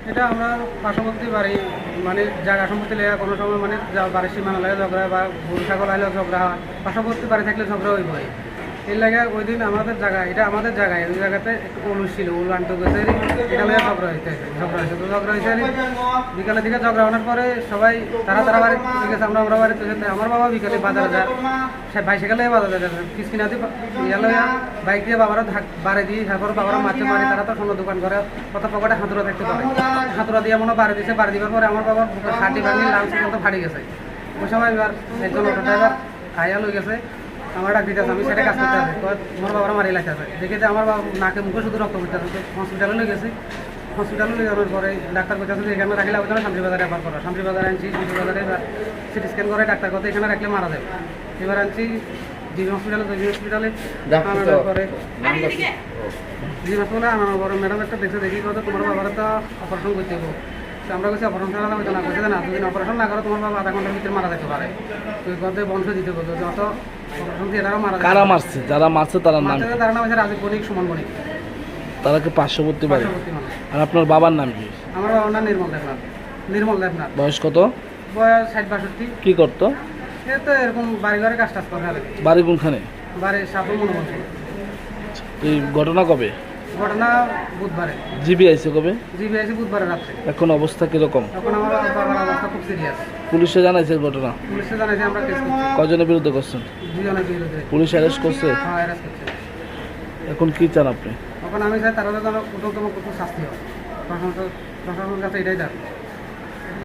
এটা আমরা পার্শ্ববর্তী বাড়ি মানে জায়গা সম্পত্তি লেগে কোনো সময় মানে বাড়ির সীমানা লাগে ঝগড়া বা গরু ছাগল আইলেও ঝগড়া হয়, পার্শ্ববর্তী বাড়ি থাকলে ঝগড়া হইব। এই লাগে ওই দিন আমাদের জায়গায়, এটা আমাদের জায়গায়, ওই জায়গাতে একটু উলুস ছিল, উল আনতে গেছে, এটা লেগে ঝগড়া হয়েছে। তো ঝগড়া হয়েছে বিকালের দিকে ঝগড়া হওয়ার পরে সবাই তারা বাড়ি গেছে, আমরা বাড়িতে যেতে। আমার বাবা বিকালে বাজারে যায়, বাইসাইকেলে বাজারে যায়, কিসকিনা দিয়ে বাইক দিয়ে বাবারা বাড়ি দিয়ে তারপর বাবারা মাছে মারি, তারা তো সোনার দোকান করে কত পকেটে হাতুড়া দেখতে পারে, হাতুড়া দিয়ে মনে বাড়ি দিয়েছে। বাড়ি দেওয়ার পরে আমার বাবার হাঁটি ভাঙি লাল সিদ্ধান্ত ফাটি গেছে। ওই সময় এবার একজন অটো ড্রাইভার আইয়া লই গেছে, আমার ডাক দিতে আছে, আমি সেটা কাজ করতে আছে, আমার বাবারা মারি লাগতে আছে। দেখে যে আমার বাবা নাকে মুখে শুধু রক্ত করতে আছে, হসপিটালে লই গেছি। হসপিটালে নিয়ে যাওয়ার পরে ডাক্তার করতে আছে যে এখানে রাখলে ওখানে শান্তিবাজারে রেফার করা। শান্তিবাজারে আনছি, শান্তিবাজারে সিটি স্ক্যান করে ডাক্তার করতে এখানে রাখলে মারা যাবে। এবার আনছি জিবি হসপিটালে আনানোর পরে জিবি হসপিটালে আনানোর পরে ম্যাডাম একটা দেখে দেখি কথা তোমার বাবার তো অপারেশন করতে হবে। তো আমরা কাছে অপারেশন ছাড়া হয়তো না করছে না, যদি অপারেশন না করো তোমার বাবা আধা ঘন্টার ভিতরে মারা যেতে পারে। তো এই কথা বংশ দিতে বলতো যত অপারেশন দিয়ে এরাও মারা কারা মারছে? যারা মারছে তার নাম? তার নাম হচ্ছে রাজীব বণিক, সুমন বণিক। তারা কি পার্শ্ববর্তী বাড়ি? আর আপনার বাবার নাম কি? আমার বাবার নাম নির্মল দেবনাথ। নির্মল দেবনাথ। বয়স কত? বয়স 60-62। কি করতো? এ তো এরকম বাড়ি ঘরে কাজ টাজ করে। বাড়ি কোনখানে? বাড়ি সাপুর মনোবল। এই ঘটনা কবে? ঘটনা বুধবারে। জিবি আইছে কবে? জিবি আইছে বুধবারে রাত্রে। এখন অবস্থা কিরকম? এখন আমার বাবার অবস্থা খুব সিরিয়াস। পুলিশে জানাইছে ঘটনা? পুলিশে জানাইছে, আমরা কেস করছি। কজনের বিরুদ্ধে করছেন? 2 জনের বিরুদ্ধে। পুলিশ অ্যারেস্ট করছে? হ্যাঁ, অ্যারেস্ট করছে। এখন কি চান আপনি? এখন আমি চাই তারা যেন উদ্যোগতম কিছু শাস্তি হয়। প্রশাসনের কাছে এটাই দাবি।